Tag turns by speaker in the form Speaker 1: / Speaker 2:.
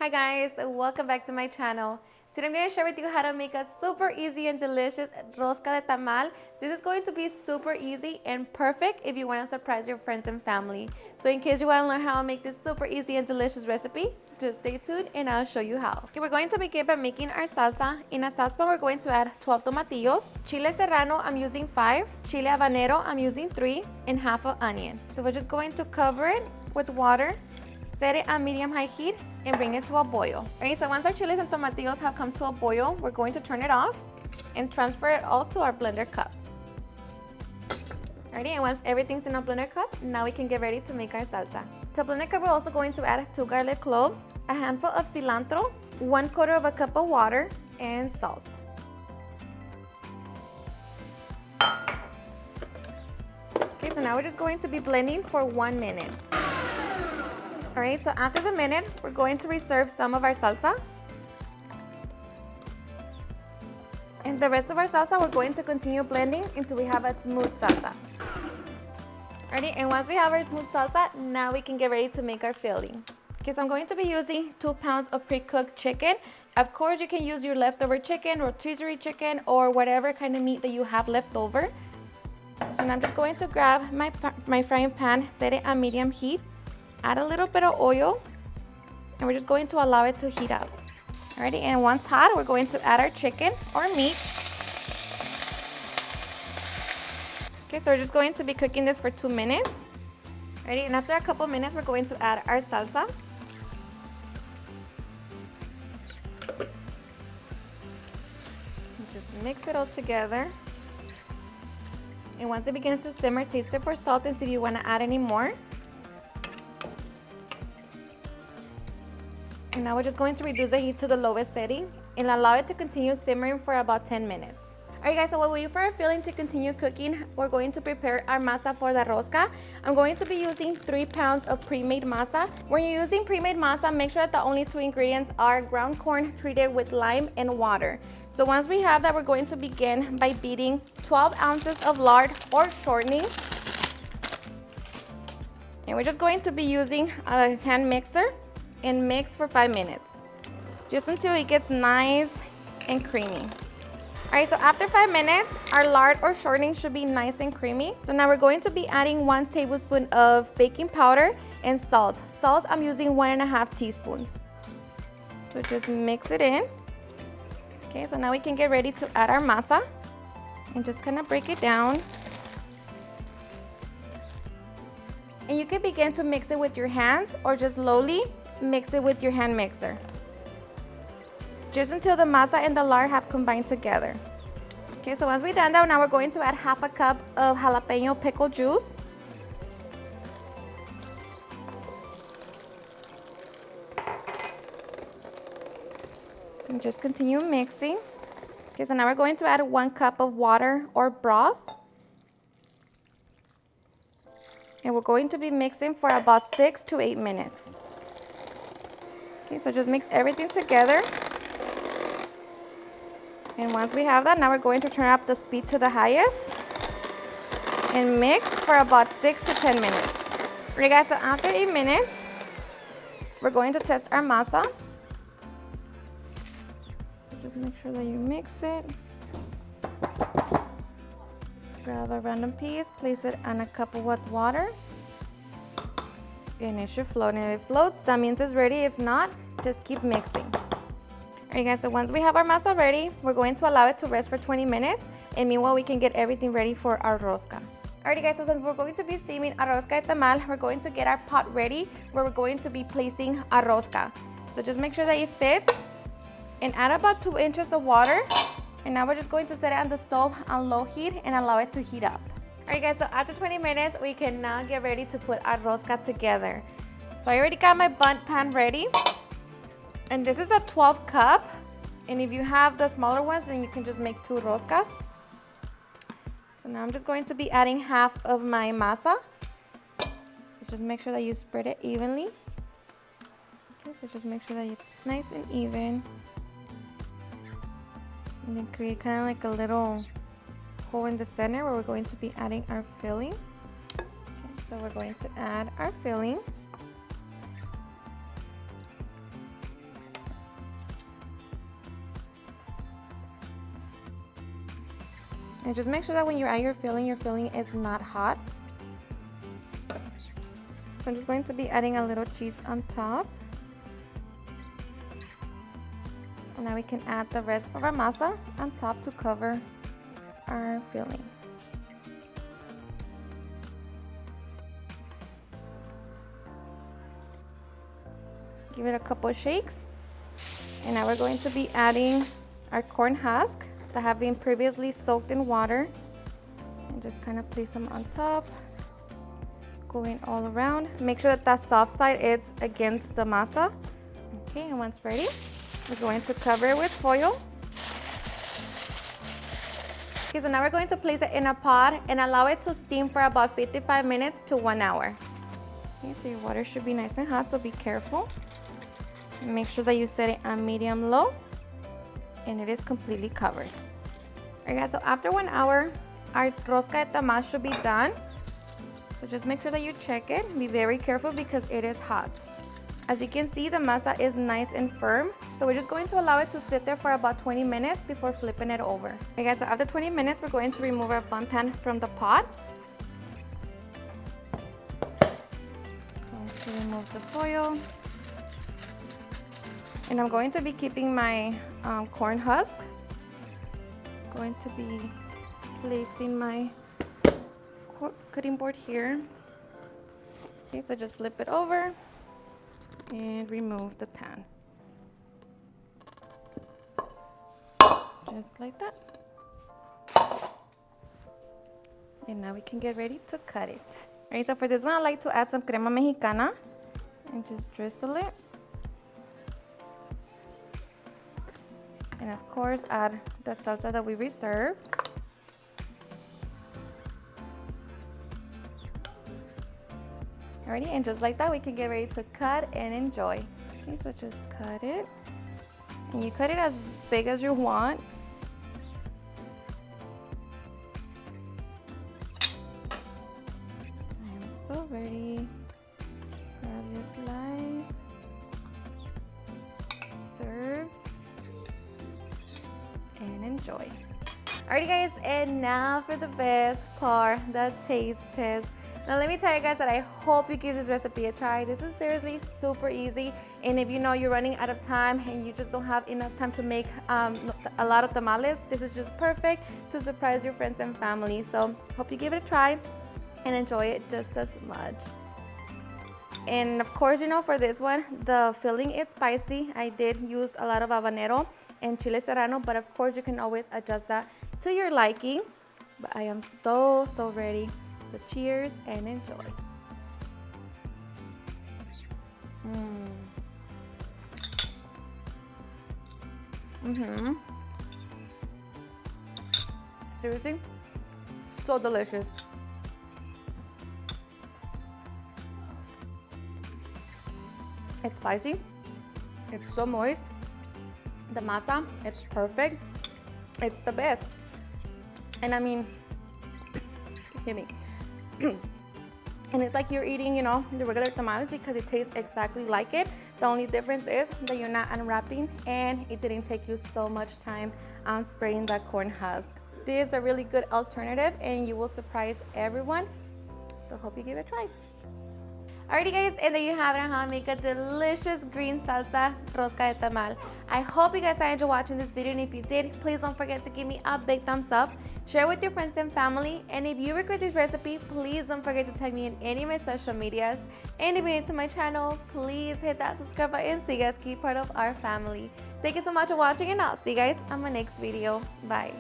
Speaker 1: Hi guys, welcome back to my channel. Today I'm going to share with you how to make a super easy and delicious rosca de tamal. This is going to be super easy and perfect if you want to surprise your friends and family. So in case you want to learn how to make this super easy and delicious recipe, just stay tuned and I'll show you how. Okay, we're going to begin by making our salsa. In a saucepan, we're going to add 12 tomatillos. Chile serrano, I'm using 5. Chile habanero, I'm using 3. And half an onion. So we're just going to cover it with water. Set it on medium-high heat and bring it to a boil. Alright, so once our chiles and tomatillos have come to a boil, we're going to turn it off and transfer it all to our blender cup. Alrighty, and once everything's in a blender cup, now we can get ready to make our salsa. To a blender cup, we're also going to add 2 garlic cloves, a handful of cilantro, 1/4 cup of water, and salt. Okay, so now we're just going to be blending for 1 minute. Alright, so after the minute, we're going to reserve some of our salsa. And the rest of our salsa, we're going to continue blending until we have a smooth salsa. Alrighty, and once we have our smooth salsa, now we can get ready to make our filling. Okay, so I'm going to be using 2 pounds of pre-cooked chicken. Of course, you can use your leftover chicken, rotisserie chicken, or whatever kind of meat that you have left over. So now I'm just going to grab my frying pan, set it on medium heat. Add a little bit of oil, and we're just going to allow it to heat up. Alrighty, and once hot, we're going to add our chicken or meat. Okay, so we're just going to be cooking this for 2 minutes. Alrighty, and after a couple minutes, we're going to add our salsa. Just mix it all together. And once it begins to simmer, taste it for salt and see if you want to add any more. And now we're just going to reduce the heat to the lowest setting and allow it to continue simmering for about 10 minutes. Alright guys, so while we wait for our filling to continue cooking, we're going to prepare our masa for the rosca. I'm going to be using 3 pounds of pre-made masa. When you're using pre-made masa, make sure that the only 2 ingredients are ground corn treated with lime and water. So once we have that, we're going to begin by beating 12 ounces of lard or shortening. And we're just going to be using a hand mixer and mix for 5 minutes, just until it gets nice and creamy. Alright, so after 5 minutes, our lard or shortening should be nice and creamy. So now we're going to be adding 1 tablespoon of baking powder and salt. Salt, I'm using 1.5 teaspoons. So just mix it in. Okay, so now we can get ready to add our masa and just kind of break it down. And you can begin to mix it with your hands or just slowly mix it with your hand mixer, just until the masa and the lard have combined together. Okay, so once we've done that, now we're going to add half a cup of jalapeno pickle juice. And just continue mixing. Okay, so now we're going to add 1 cup of water or broth. And we're going to be mixing for about 6 to 8 minutes. Okay, so just mix everything together. And once we have that, now we're going to turn up the speed to the highest and mix for about 6 to 10 minutes. Alright guys, so after 8 minutes, we're going to test our masa. So just make sure that you mix it. Grab a random piece, place it on a cup of hot water. And it should float, and if it floats, that means it's ready. If not, just keep mixing. Alright guys, so once we have our masa ready, we're going to allow it to rest for 20 minutes, and meanwhile we can get everything ready for our rosca. Alright guys, so since we're going to be steaming a rosca de tamal, we're going to get our pot ready where we're going to be placing our rosca. So just make sure that it fits, and add about 2 inches of water. And now we're just going to set it on the stove on low heat and allow it to heat up. Alright guys, so after 20 minutes, we can now get ready to put our rosca together. So I already got my bundt pan ready. And this is a 12 cup. And if you have the smaller ones, then you can just make 2 roscas. So now I'm just going to be adding half of my masa. So just make sure that you spread it evenly. Okay, so just make sure that it's nice and even. And then create kind of like a little hole in the center where we're going to be adding our filling. Okay, so we're going to add our filling. And just make sure that when you add your filling is not hot. So I'm just going to be adding a little cheese on top. And now we can add the rest of our masa on top to cover our filling. Give it a couple shakes. And now we're going to be adding our corn husk that have been previously soaked in water. And just kind of place them on top, going all around. Make sure that that soft side is against the masa. Okay, and once ready, we're going to cover it with foil. Okay, so now we're going to place it in a pot and allow it to steam for about 55 minutes to 1 hour. Okay, so your water should be nice and hot, so be careful. Make sure that you set it on medium low and it is completely covered. Alright guys, so after 1 hour, our rosca de tamal should be done. So just make sure that you check it. Be very careful because it is hot. As you can see, the masa is nice and firm. So we're just going to allow it to sit there for about 20 minutes before flipping it over. Okay guys, so after 20 minutes, we're going to remove our bun pan from the pot. Going to remove the foil. And I'm going to be keeping my corn husk. Going to be placing my cutting board here. Okay, so just flip it over and remove the pan. Just like that. And now we can get ready to cut it. Alright, so for this one, I like to add some crema mexicana and just drizzle it. And of course, add the salsa that we reserved. Alrighty, and just like that, we can get ready to cut and enjoy. Okay, so just cut it. And you cut it as big as you want. I'm so ready. Grab your slice. Serve. And enjoy. Alrighty guys, and now for the best part, the taste test. Now let me tell you guys that I hope you give this recipe a try. This is seriously super easy, and if you know you're running out of time and you just don't have enough time to make a lot of tamales, this is just perfect to surprise your friends and family. So hope you give it a try and enjoy it just as much. And of course, you know, for this one, the filling is spicy. I did use a lot of habanero and chile serrano, but of course you can always adjust that to your liking. But I am so ready. So cheers and enjoy. Seriously, so delicious. It's spicy, it's so moist. The masa, it's perfect. It's the best. And I mean, hear me. And it's like you're eating, you know, the regular tamales because it tastes exactly like it. The only difference is that you're not unwrapping and it didn't take you so much time on spreading that corn husk. This is a really good alternative and you will surprise everyone. So hope you give it a try. Alrighty guys, and there you have it on how to make a delicious green salsa rosca de tamal. I hope you guys enjoyed watching this video, and if you did, please don't forget to give me a big thumbs up. Share with your friends and family, and if you record this recipe, please don't forget to tag me in any of my social medias. And if you're new to my channel, please hit that subscribe button so you guys keep part of our family. Thank you so much for watching, and I'll see you guys on my next video. Bye.